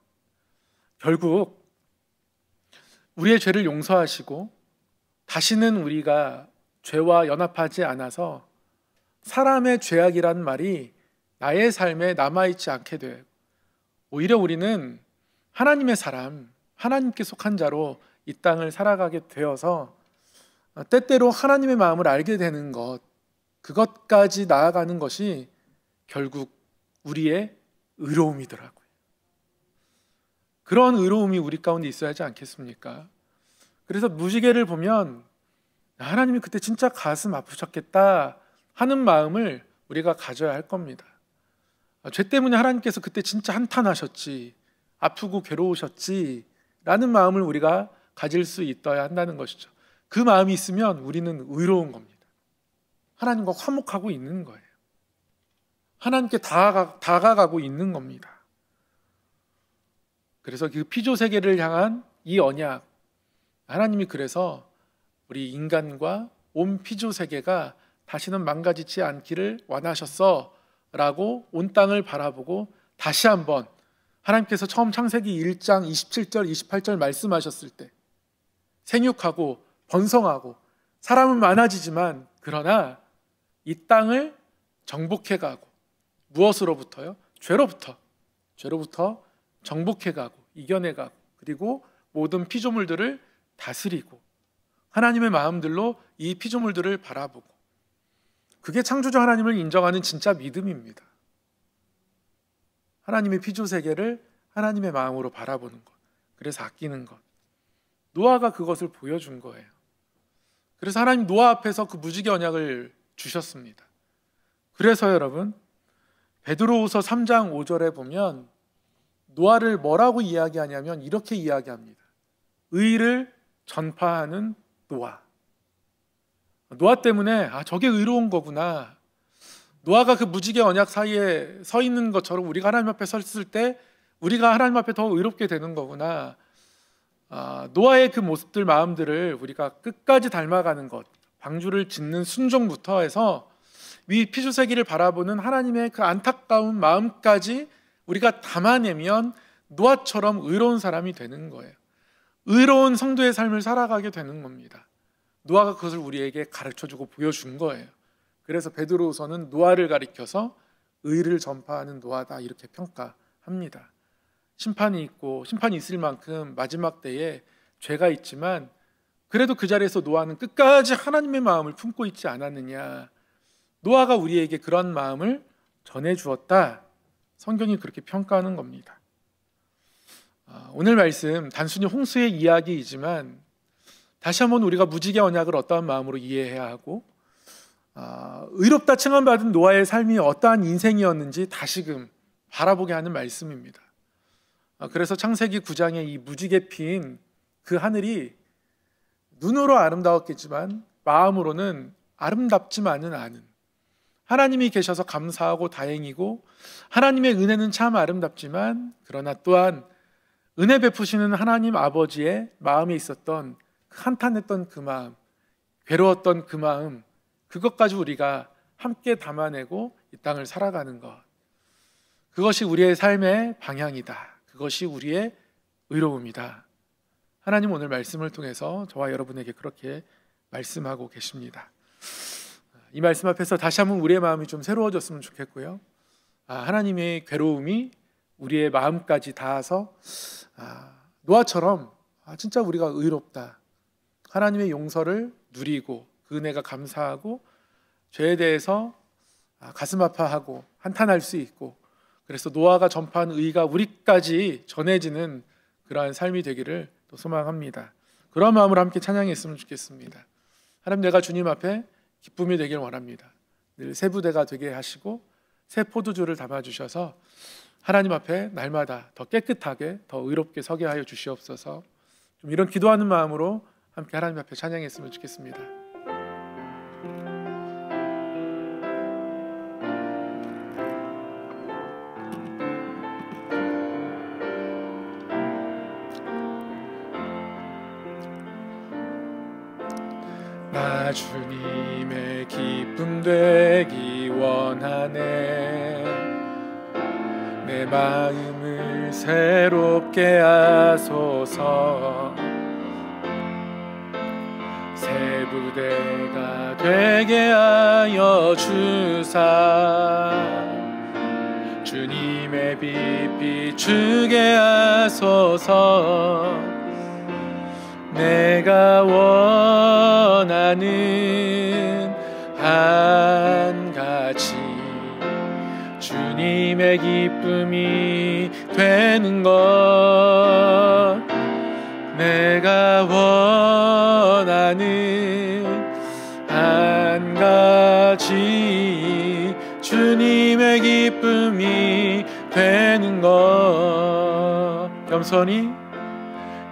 결국 우리의 죄를 용서하시고 다시는 우리가 죄와 연합하지 않아서 사람의 죄악이란 말이 나의 삶에 남아있지 않게 돼. 오히려 우리는 하나님의 사람, 하나님께 속한 자로 이 땅을 살아가게 되어서 때때로 하나님의 마음을 알게 되는 것, 그것까지 나아가는 것이 결국 우리의 의로움이더라고요. 그런 의로움이 우리 가운데 있어야 하지 않겠습니까? 그래서 무지개를 보면 하나님이 그때 진짜 가슴 아프셨겠다 하는 마음을 우리가 가져야 할 겁니다. 죄 때문에 하나님께서 그때 진짜 한탄하셨지, 아프고 괴로우셨지 라는 마음을 우리가 가질 수 있어야 한다는 것이죠. 그 마음이 있으면 우리는 의로운 겁니다. 하나님과 화목하고 있는 거예요. 하나님께 다가가고 있는 겁니다. 그래서 그 피조 세계를 향한 이 언약, 하나님이 그래서 우리 인간과 온 피조 세계가 다시는 망가지지 않기를 원하셨어 라고 온 땅을 바라보고 다시 한번 하나님께서 처음 창세기 1장 27절 28절 말씀하셨을 때 생육하고 번성하고 사람은 많아지지만 그러나 이 땅을 정복해가고 무엇으로부터요? 죄로부터 정복해가고 이겨내가고 그리고 모든 피조물들을 다스리고 하나님의 마음들로 이 피조물들을 바라보고, 그게 창조주 하나님을 인정하는 진짜 믿음입니다. 하나님의 피조 세계를 하나님의 마음으로 바라보는 것, 그래서 아끼는 것. 노아가 그것을 보여준 거예요. 그래서 하나님 노아 앞에서 그 무지개 언약을 주셨습니다. 그래서 여러분, 베드로후서 3장 5절에 보면 노아를 뭐라고 이야기하냐면 이렇게 이야기합니다. 의를 전파하는 노아. 노아 때문에 저게 의로운 거구나. 노아가 그 무지개 언약 사이에 서 있는 것처럼 우리가 하나님 앞에 섰을 때 우리가 하나님 앞에 더 의롭게 되는 거구나. 노아의 그 모습들, 마음들을 우리가 끝까지 닮아가는 것, 방주를 짓는 순종부터 해서 위 피조세계를 바라보는 하나님의 그 안타까운 마음까지 우리가 담아내면 노아처럼 의로운 사람이 되는 거예요. 의로운 성도의 삶을 살아가게 되는 겁니다. 노아가 그것을 우리에게 가르쳐주고 보여준 거예요. 그래서 베드로후서는 노아를 가리켜서 의를 전파하는 노아다 이렇게 평가합니다. 심판이 있고 심판이 있을 만큼 마지막 때에 죄가 있지만 그래도 그 자리에서 노아는 끝까지 하나님의 마음을 품고 있지 않았느냐. 노아가 우리에게 그런 마음을 전해주었다. 성경이 그렇게 평가하는 겁니다. 오늘 말씀 단순히 홍수의 이야기이지만 다시 한번 우리가 무지개 언약을 어떠한 마음으로 이해해야 하고 의롭다 칭함받은 노아의 삶이 어떠한 인생이었는지 다시금 바라보게 하는 말씀입니다. 그래서 창세기 9장에 이 무지개 핀 그 하늘이 눈으로 아름다웠겠지만 마음으로는 아름답지만은 않은, 하나님이 계셔서 감사하고 다행이고 하나님의 은혜는 참 아름답지만 그러나 또한 은혜 베푸시는 하나님 아버지의 마음에 있었던 한탄했던 그 마음, 괴로웠던 그 마음, 그것까지 우리가 함께 담아내고 이 땅을 살아가는 것, 그것이 우리의 삶의 방향이다. 그것이 우리의 의로움이다. 하나님 오늘 말씀을 통해서 저와 여러분에게 그렇게 말씀하고 계십니다. 이 말씀 앞에서 다시 한번 우리의 마음이 좀 새로워졌으면 좋겠고요. 하나님의 괴로움이 우리의 마음까지 닿아서 노아처럼 진짜 우리가 의롭다, 하나님의 용서를 누리고 그 은혜가 감사하고 죄에 대해서 가슴 아파하고 한탄할 수 있고, 그래서 노아가 전파한 의가 우리까지 전해지는 그러한 삶이 되기를 또 소망합니다. 그런 마음으로 함께 찬양했으면 좋겠습니다. 하나님, 내가 주님 앞에 기쁨이 되길 원합니다. 늘 새 부대가 되게 하시고 새 포도주를 담아주셔서 하나님 앞에 날마다 더 깨끗하게 더 의롭게 서게 하여 주시옵소서. 좀 이런 기도하는 마음으로 함께 하나님 앞에 찬양했으면 좋겠습니다. 나 주님의 기쁨 되기 원하네. 내 마음을 새롭게 하소서. 새 부대가 되게 하여 주사 주님의 빛 비추게 하소서. 내가 원하는 한 가지 주님의 기쁨이 되는 것. 내가 원하는 한 가지 주님의 기쁨이 되는 것.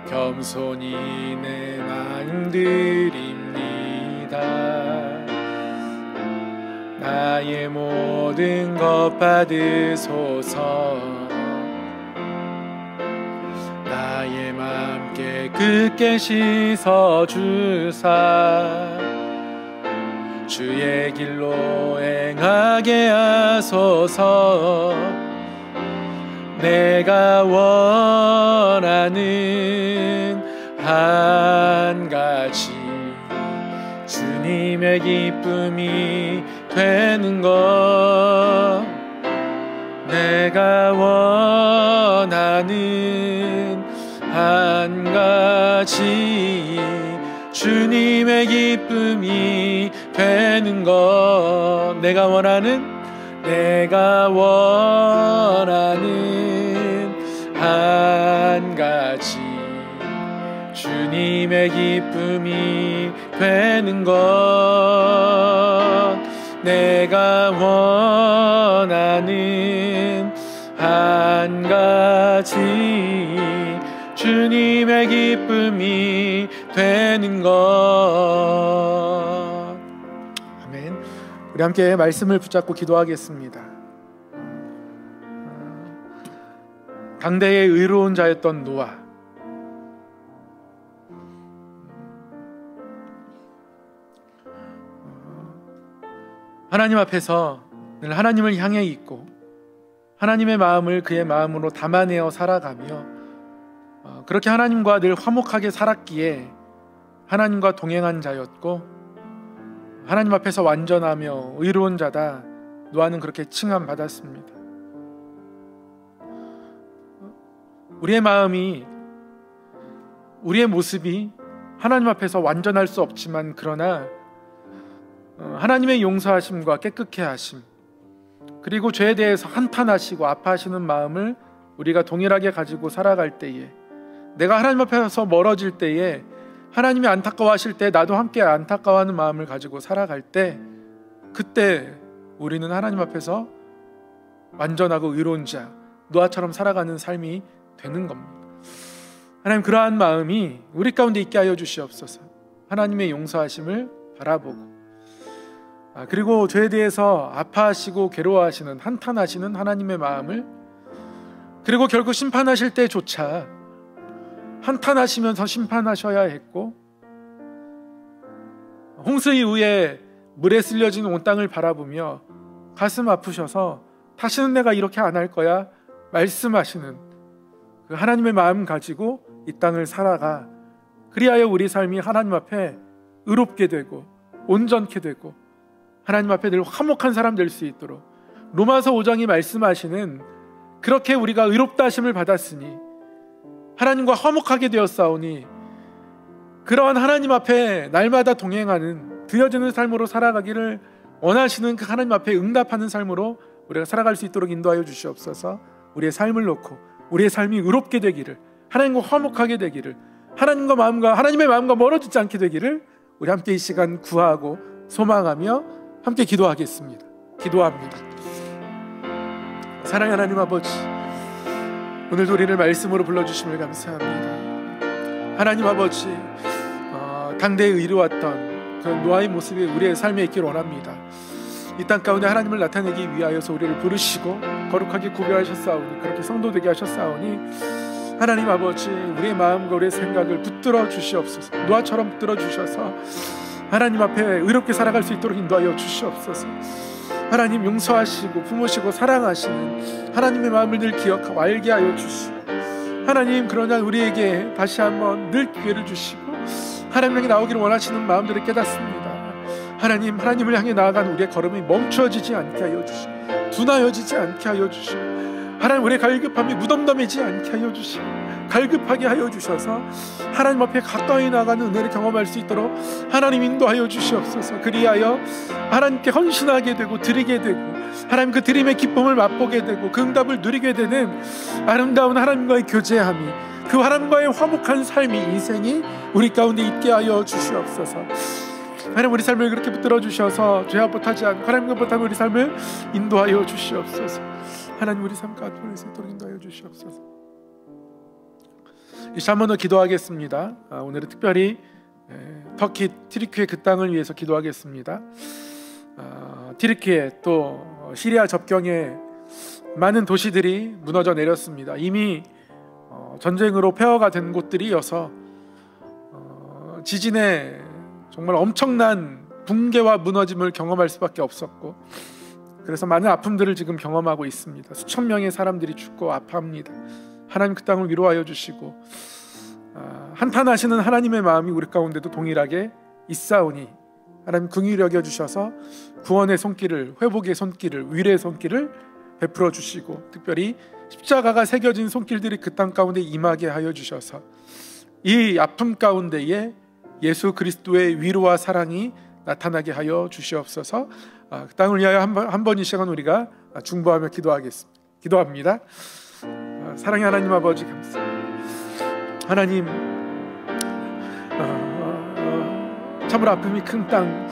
겸손히 내 마음 드립니다. 나의 모든 것 받으소서. 나의 맘 깨끗게 씻어주사 주의 길로 행하게 하소서. 내가 원하는 한 가지 주님의 기쁨이 되는 것. 내가 원하는 한 가지 주님의 기쁨이 되는 것. 내가 원하는 한 가지 주님의 기쁨이 되는 것. 내가 원하는 한 가지 주님의 기쁨이 되는 것. 아멘. 우리 함께 말씀을 붙잡고 기도하겠습니다. 당대의 의로운 자였던 노아, 하나님 앞에서 늘 하나님을 향해 있고 하나님의 마음을 그의 마음으로 담아내어 살아가며 그렇게 하나님과 늘 화목하게 살았기에 하나님과 동행한 자였고 하나님 앞에서 완전하며 의로운 자다, 노아는 그렇게 칭함받았습니다. 우리의 마음이, 우리의 모습이 하나님 앞에서 완전할 수 없지만 그러나 하나님의 용서하심과 깨끗게 하심, 그리고 죄에 대해서 한탄하시고 아파하시는 마음을 우리가 동일하게 가지고 살아갈 때에, 내가 하나님 앞에서 멀어질 때에 하나님이 안타까워하실 때 나도 함께 안타까워하는 마음을 가지고 살아갈 때, 그때 우리는 하나님 앞에서 완전하고 의로운 자, 노아처럼 살아가는 삶이 되는 겁니다. 하나님, 그러한 마음이 우리 가운데 있게 하여 주시옵소서. 하나님의 용서하심을 바라보고 그리고 죄에 대해서 아파하시고 괴로워하시는, 한탄하시는 하나님의 마음을, 그리고 결국 심판하실 때조차 한탄하시면서 심판하셔야 했고 홍수 이후에 물에 쓸려진 온 땅을 바라보며 가슴 아프셔서 다시는 내가 이렇게 안 할 거야 말씀하시는 그 하나님의 마음 가지고 이 땅을 살아가, 그리하여 우리 삶이 하나님 앞에 의롭게 되고 온전케 되고 하나님 앞에 늘 화목한 사람 될 수 있도록, 로마서 5장이 말씀하시는 그렇게 우리가 의롭다 하심을 받았으니 하나님과 화목하게 되었사오니 그러한 하나님 앞에 날마다 동행하는 드려지는 삶으로 살아가기를 원하시는 그 하나님 앞에 응답하는 삶으로 우리가 살아갈 수 있도록 인도하여 주시옵소서. 우리의 삶을 놓고 우리의 삶이 의롭게 되기를, 하나님과 화목하게 되기를, 하나님의 마음과 멀어지지 않게 되기를 우리 함께 이 시간 구하고 소망하며 함께 기도하겠습니다. 기도합니다. 사랑하는 하나님 아버지, 오늘도 우리를 말씀으로 불러주심을 감사합니다. 하나님 아버지, 당대에 이루었던 그 노아의 모습이 우리의 삶에 있기를 원합니다. 이 땅 가운데 하나님을 나타내기 위하여서 우리를 부르시고 거룩하게 구별하셨사오니, 그렇게 성도되게 하셨사오니 하나님 아버지, 우리의 마음과 우리의 생각을 붙들어 주시옵소서. 노아처럼 붙들어 주셔서 하나님 앞에 의롭게 살아갈 수 있도록 인도하여 주시옵소서. 하나님, 용서하시고 품으시고 사랑하시는 하나님의 마음을 늘 기억하고 알게 하여 주시고, 하나님, 그러나 우리에게 다시 한번 늘 기회를 주시고 하나님 향해 나오기를 원하시는 마음들을 깨닫습니다. 하나님을 향해 나아가는 우리의 걸음이 멈춰지지 않게 하여 주시고, 둔하여지지 않게 하여 주시고, 하나님 우리의 갈급함이 무덤덤해지지 않게 하여 주시고, 갈급하게 하여 주셔서 하나님 앞에 가까이 나가는 은혜를 경험할 수 있도록 하나님 인도하여 주시옵소서. 그리하여 하나님께 헌신하게 되고 드리게 되고, 하나님 그 드림의 기쁨을 맛보게 되고 그 응답을 누리게 되는 아름다운 하나님과의 교제함이, 그 하나님과의 화목한 삶이, 인생이 우리 가운데 있게 하여 주시옵소서. 하나님 우리 삶을 그렇게 붙들어 주셔서 죄악못하지 않고 하나님과 못하는 우리 삶을 인도하여 주시옵소서. 하나님 우리 삶 가운데 있도록 인도하여 주시옵소서. 이제 한 번 더 기도하겠습니다. 오늘은 특별히 터키 트리키의 그 땅을 위해서 기도하겠습니다. 트리키에 또 시리아 접경에 많은 도시들이 무너져 내렸습니다. 이미 전쟁으로 폐허가 된 곳들이어서 지진에 정말 엄청난 붕괴와 무너짐을 경험할 수밖에 없었고, 그래서 많은 아픔들을 지금 경험하고 있습니다. 수천 명의 사람들이 죽고 아파합니다. 하나님 그 땅을 위로하여 주시고, 한탄하시는 하나님의 마음이 우리 가운데도 동일하게 있사오니 하나님 긍휼히 여겨 주셔서 구원의 손길을, 회복의 손길을, 위로의 손길을 베풀어 주시고, 특별히 십자가가 새겨진 손길들이 그 땅 가운데 임하게 하여 주셔서 이 아픔 가운데에 예수 그리스도의 위로와 사랑이 나타나게 하여 주시옵소서. 그 땅을 위하여 한 번 이 시간 우리가 중보하며 기도합니다. 사랑의 하나님 아버지, 감사합니다. 하나님, 참으로 아픔이 큰 땅,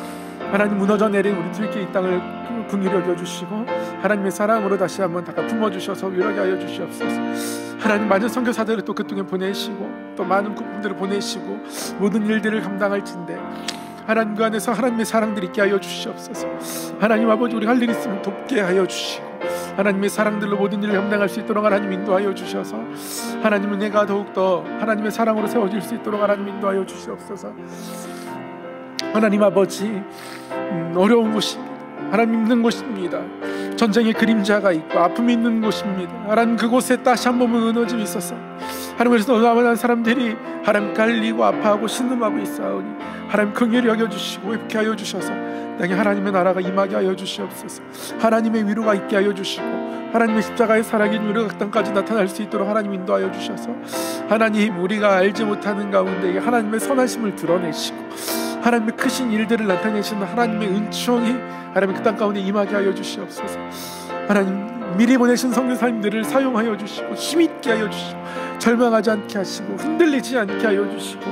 하나님 무너져 내린 우리 트리키 이 땅을 긍휼히 여겨주시고 하나님의 사랑으로 다시 한번 다 품어주셔서 위로하게 하여 주시옵소서. 하나님 많은 선교사들을 또 그 땅에 보내시고 또 많은 군분들을 보내시고 모든 일들을 감당할진대 하나님 그 안에서 하나님의 사랑들 있게 하여 주시옵소서. 하나님 아버지, 우리 할 일 있으면 돕게 하여 주시고 하나님의 사랑들로 모든 일을 감당할 수 있도록 하나님 인도하여 주셔서 하나님은 내가 더욱더 하나님의 사랑으로 세워질 수 있도록 하나님 인도하여 주시옵소서. 하나님 아버지, 어려운 곳입니다. 하나님 힘든 곳입니다. 전쟁의 그림자가 있고 아픔이 있는 곳입니다. 하나님 그곳에 다시 한 번 무너짐이 있어서 하나님께서 남은 사람들이 하나님 깔리고 아파하고 신음하고 있사오니 하나님 긍휼히 여겨주시고 회복케 하여 주셔서 땅에 하나님의 나라가 임하게 하여 주시옵소서. 하나님의 위로가 있게 하여 주시고 하나님의 십자가의 살아계신 위로가 그 땅까지 나타날 수 있도록 하나님 인도하여 주셔서 하나님, 우리가 알지 못하는 가운데 하나님의 선하심을 드러내시고 하나님의 크신 일들을 나타내시는 하나님의 은총이 하나님 그 땅 가운데 임하게 하여 주시옵소서. 하나님, 미리 보내신 선교사님들을 사용하여 주시고 힘있게 하여 주시고 절망하지 않게 하시고 흔들리지 않게 하여 주시고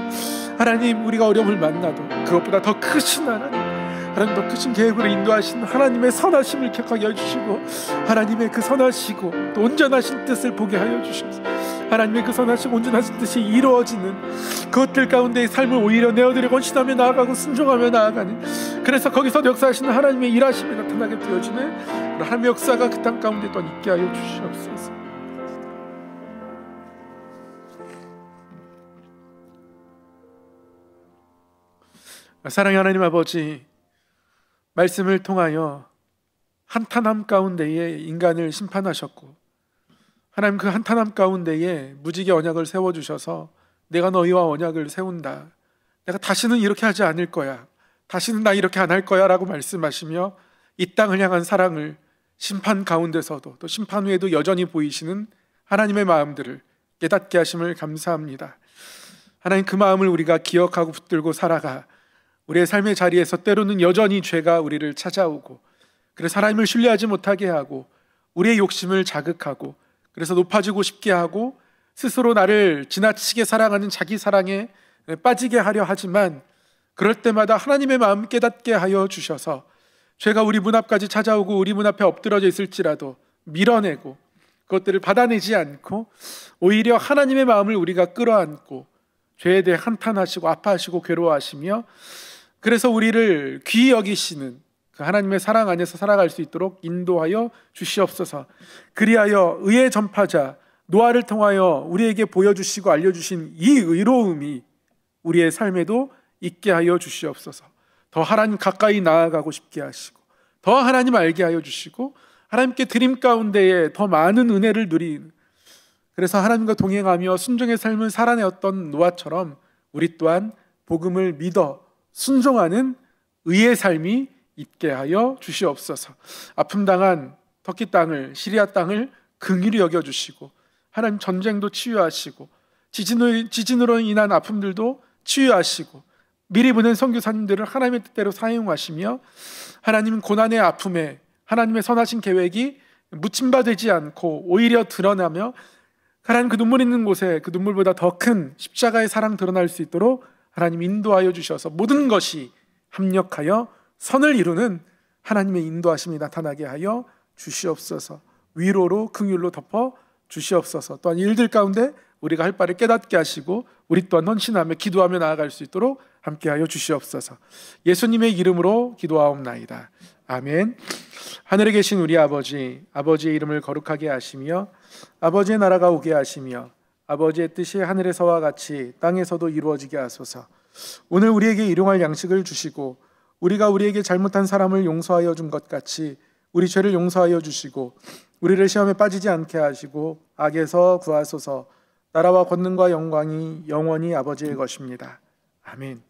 하나님, 우리가 어려움을 만나도 그것보다 더 크신 하나님 더 크신 계획으로 인도하신 하나님의 선하심을 기억하게 해주시고 하나님의 그 선하시고 또 온전하신 뜻을 보게 하여 주시옵소서. 하나님의 그 선하시고 온전하신 뜻이 이루어지는 그것들 가운데의 삶을 오히려 내어드리고 헌신하며 나아가고 순종하며 나아가는, 그래서 거기서 역사하시는 하나님의 일하심이 나타나게 되어지는 하나님의 역사가 그 땅 가운데 또 있게 하여 주시옵소서. 사랑의 하나님 아버지, 말씀을 통하여 한탄함 가운데에 인간을 심판하셨고 하나님 그 한탄함 가운데에 무지개 언약을 세워주셔서 내가 너희와 언약을 세운다, 내가 다시는 이렇게 하지 않을 거야, 다시는 나 이렇게 안 할 거야 라고 말씀하시며 이 땅을 향한 사랑을 심판 가운데서도 또 심판 후에도 여전히 보이시는 하나님의 마음들을 깨닫게 하심을 감사합니다. 하나님, 그 마음을 우리가 기억하고 붙들고 살아가 우리의 삶의 자리에서 때로는 여전히 죄가 우리를 찾아오고 그래서 하나님을 신뢰하지 못하게 하고 우리의 욕심을 자극하고 그래서 높아지고 싶게 하고 스스로 나를 지나치게 사랑하는 자기 사랑에 빠지게 하려 하지만 그럴 때마다 하나님의 마음 깨닫게 하여 주셔서 죄가 우리 문 앞까지 찾아오고 우리 문 앞에 엎드러져 있을지라도 밀어내고 그것들을 받아내지 않고 오히려 하나님의 마음을 우리가 끌어안고 죄에 대해 한탄하시고 아파하시고 괴로워하시며 그래서 우리를 귀히 여기시는 그 하나님의 사랑 안에서 살아갈 수 있도록 인도하여 주시옵소서. 그리하여 의의 전파자 노아를 통하여 우리에게 보여주시고 알려주신 이 의로움이 우리의 삶에도 있게 하여 주시옵소서. 더 하나님 가까이 나아가고 싶게 하시고 더 하나님 알게 하여 주시고 하나님께 드림 가운데에 더 많은 은혜를 누리는, 그래서 하나님과 동행하며 순종의 삶을 살아내었던 노아처럼 우리 또한 복음을 믿어 순종하는 의의 삶이 있게 하여 주시옵소서. 아픔 당한 터키 땅을, 시리아 땅을 긍휼히 여겨주시고, 하나님 전쟁도 치유하시고, 지진으로 인한 아픔들도 치유하시고, 미리 보낸 선교사님들을 하나님의 뜻대로 사용하시며, 하나님 고난의 아픔에 하나님의 선하신 계획이 묻힘바되지 않고 오히려 드러나며, 하나님 그 눈물 있는 곳에 그 눈물보다 더 큰 십자가의 사랑 드러날 수 있도록 하나님 인도하여 주셔서 모든 것이 합력하여 선을 이루는 하나님의 인도하심이 나타나게 하여 주시옵소서. 위로로 긍휼로 덮어 주시옵소서. 또한 일들 가운데 우리가 할 바를 깨닫게 하시고, 우리 또한 헌신하며 기도하며 나아갈 수 있도록 함께하여 주시옵소서. 예수님의 이름으로 기도하옵나이다. 아멘. 하늘에 계신 우리 아버지, 아버지의 이름을 거룩하게 하시며 아버지의 나라가 오게 하시며 아버지의 뜻이 하늘에서와 같이 땅에서도 이루어지게 하소서. 오늘 우리에게 일용할 양식을 주시고, 우리가 우리에게 잘못한 사람을 용서하여 준 것 같이 우리 죄를 용서하여 주시고, 우리를 시험에 빠지지 않게 하시고 악에서 구하소서. 나라와 권능과 영광이 영원히 아버지의 것입니다. 아멘.